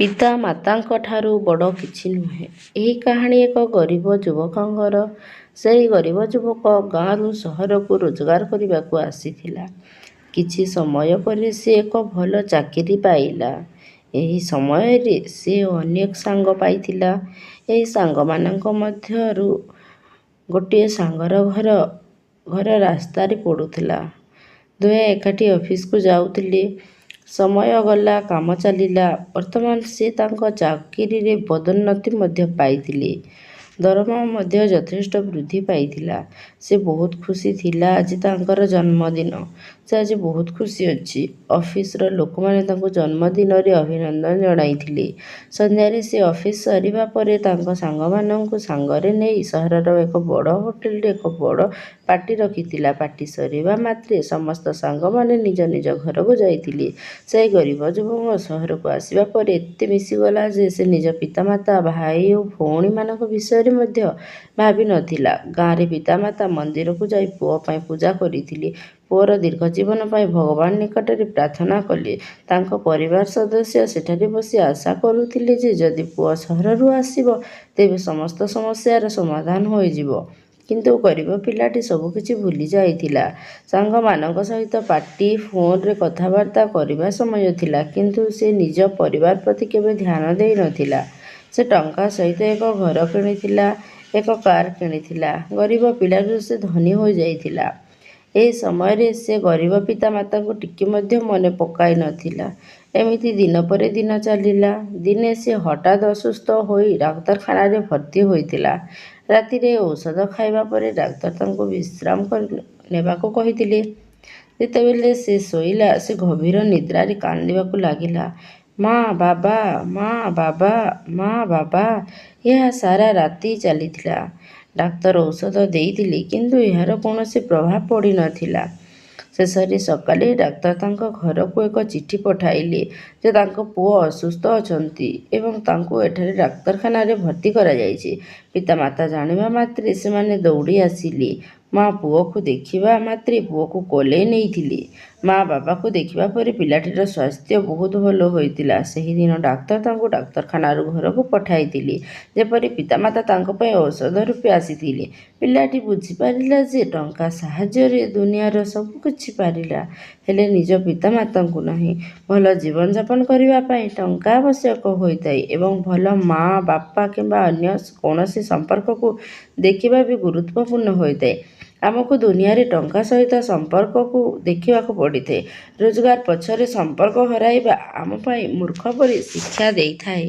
ପିତା ମାତାଙ୍କ ଠାରୁ ବଡ଼ କିଛି ନୁହେଁ। ଏହି କାହାଣୀ ଏକ ଗରିବ ଯୁବକଙ୍କର। ସେହି ଗରିବ ଯୁବକ ଗାଁରୁ ସହରକୁ ରୋଜଗାର କରିବାକୁ ଆସିଥିଲା। କିଛି ସମୟ ପରେ ସେ ଏକ ଭଲ ଚାକିରି ପାଇଲା। ଏହି ସମୟରେ ସେ ଅନେକ ସାଙ୍ଗ ପାଇଥିଲା। ଏହି ସାଙ୍ଗମାନଙ୍କ ମଧ୍ୟରୁ ଗୋଟିଏ ସାଙ୍ଗର ଘର ରାସ୍ତାରେ ପଡ଼ୁଥିଲା। ଦୁହେଁ ଏକାଠି ଅଫିସକୁ ଯାଉଥିଲେ। ସମୟ ଗଲା, କାମ ଚାଲିଲା। ବର୍ତ୍ତମାନ ସେ ତାଙ୍କ ଚାକିରିରେ ପଦୋନ୍ନତି ମଧ୍ୟ ପାଇଥିଲେ। ଦରମା ମଧ୍ୟ ଯଥେଷ୍ଟ ବୃଦ୍ଧି ପାଇଥିଲା। ସେ ବହୁତ ଖୁସି ଥିଲା। ଆଜି ତାଙ୍କର ଜନ୍ମଦିନ। ସେ ଆଜି ବହୁତ ଖୁସି ଅଛି। ଅଫିସର ଲୋକମାନେ ତାଙ୍କୁ ଜନ୍ମଦିନରେ ଅଭିନନ୍ଦନ ଜଣାଇଥିଲେ। ସନ୍ଧ୍ୟାରେ ସେ ଅଫିସ ସରିବା ପରେ ତାଙ୍କ ସାଙ୍ଗମାନଙ୍କୁ ସାଙ୍ଗରେ ନେଇ ସହରର ଏକ ବଡ଼ ହୋଟେଲରେ ଏକ ବଡ଼ ପାର୍ଟି ରଖିଥିଲା। ପାର୍ଟି ସରିବା ମାତ୍ରେ ସମସ୍ତ ସାଙ୍ଗମାନେ ନିଜ ନିଜ ଘରକୁ ଯାଇଥିଲେ। ସେହି ଗରିବ ଯୁବକ ସହରକୁ ଆସିବା ପରେ ଏତେ ମିଶିଗଲା ଯେ ସେ ନିଜ ପିତାମାତା, ଭାଇ ଓ ଭଉଣୀମାନଙ୍କ ବିଷୟରେ ମଧ୍ୟ ଭାବି ନଥିଲା। ଗାଁରେ ପିତାମାତା ମନ୍ଦିରକୁ ଯାଇ ପୁଅ ପାଇଁ ପୂଜା କରିଥିଲେ। ପୁଅର ଦୀର୍ଘ ଜୀବନ ପାଇଁ ଭଗବାନ ନିକଟରେ ପ୍ରାର୍ଥନା କଲେ। ତାଙ୍କ ପରିବାର ସଦସ୍ୟ ସେଠାରେ ବସି ଆଶା କରୁଥିଲେ ଯେ ଯଦି ପୁଅ ସହରରୁ ଆସିବ ତେବେ ସମସ୍ତ ସମସ୍ୟାର ସମାଧାନ ହୋଇଯିବ। କିନ୍ତୁ ଗରିବ ପିଲାଟି ସବୁକିଛି ଭୁଲି ଯାଇଥିଲା। ସାଙ୍ଗମାନଙ୍କ ସହିତ ପାର୍ଟି, ଫୋନରେ କଥାବାର୍ତ୍ତା କରିବା ସମୟ ଥିଲା, କିନ୍ତୁ ସେ ନିଜ ପରିବାର ପ୍ରତି କେବେ ଧ୍ୟାନ ଦେଇ ନଥିଲା। ସେ ଟଙ୍କା ସହିତ ଏକ ଘର କିଣିଥିଲା, ଏକ କାର କିଣିଥିଲା। ଗରିବ ପିଲାରୁ ସେ ଧନୀ ହୋଇଯାଇଥିଲା। ଏହି ସମୟରେ ସେ ଗରିବ ପିତାମାତାଙ୍କୁ ଟିକେ ମଧ୍ୟ ମନେ ପକାଇ ନଥିଲା। ଏମିତି ଦିନ ପରେ ଦିନ ଚାଲିଲା। ଦିନେ ସେ ହଠାତ୍ ଅସୁସ୍ଥ ହୋଇ ଡାକ୍ତରଖାନାରେ ଭର୍ତ୍ତି ହୋଇଥିଲା। ରାତିରେ ଔଷଧ ଖାଇବା ପରେ ଡାକ୍ତର ତାଙ୍କୁ ବିଶ୍ରାମ ନେବାକୁ କହିଥିଲେ। ଯେତେବେଳେ ସେ ଶୋଇଲା, ସେ ଗଭୀର ନିଦ୍ରାରେ କାନ୍ଦିବାକୁ ଲାଗିଲା। ମା, ବାବା, ମା, ବାବା, ମା, ବାବା। ଏହା ସାରା ରାତି ଚାଲିଥିଲା। ଡାକ୍ତର ଔଷଧ ଦେଇଥିଲେ, କିନ୍ତୁ ଏହାର କୌଣସି ପ୍ରଭାବ ପଡ଼ିନଥିଲା। ଶେଷରେ ସକାଳେ ଡାକ୍ତର ତାଙ୍କ ଘରକୁ ଏକ ଚିଠି ପଠାଇଲେ ଯେ ତାଙ୍କ ପୁଅ ଅସୁସ୍ଥ ଅଛନ୍ତି ଏବଂ ତାଙ୍କୁ ଏଠାରେ ଡାକ୍ତରଖାନାରେ ଭର୍ତ୍ତି କରାଯାଇଛି। ପିତାମାତା ଜାଣିବା ମାତ୍ରେ ସେମାନେ ଦୌଡ଼ି ଆସିଲେ। ମା ପୁଅକୁ ଦେଖିବା ମାତ୍ରେ ପୁଅକୁ କୋଲେଇ ନେଇଥିଲେ। ମା ବାବାକୁ ଦେଖିବା ପରେ ପିଲାଟିର ସ୍ୱାସ୍ଥ୍ୟ ବହୁତ ଭଲ ହୋଇଥିଲା। ସେହିଦିନ ଡାକ୍ତର ତାଙ୍କୁ ଡାକ୍ତରଖାନାରୁ ଘରକୁ ପଠାଇଥିଲେ, ଯେପରି ପିତାମାତା ତାଙ୍କ ପାଇଁ ଔଷଧ ରୂପେ ଆସିଥିଲେ। ପିଲାଟି ବୁଝିପାରିଲା ଯେ ଟଙ୍କା ସାହାଯ୍ୟରେ ଦୁନିଆର ସବୁ କିଛି ପାରିଲା, ହେଲେ ନିଜ ପିତାମାତାଙ୍କୁ ନାହିଁ। ଭଲ ଜୀବନଯାପନ କରିବା ପାଇଁ ଟଙ୍କା ଆବଶ୍ୟକ ହୋଇଥାଏ ଏବଂ ଭଲ ମା, ବାପା କିମ୍ବା ଅନ୍ୟ କୌଣସି ସମ୍ପର୍କକୁ ଦେଖିବା ବି ଗୁରୁତ୍ୱପୂର୍ଣ୍ଣ ହୋଇଥାଏ। ଆମକୁ ଦୁନିଆରେ ଟଙ୍କା ସହିତ ସମ୍ପର୍କକୁ ଦେଖିବାକୁ ପଡ଼ିଥାଏ। ରୋଜଗାର ପଛରେ ସମ୍ପର୍କ ହରାଇବା ଆମ ପାଇଁ ମୂର୍ଖ ପରି ଶିକ୍ଷା ଦେଇଥାଏ।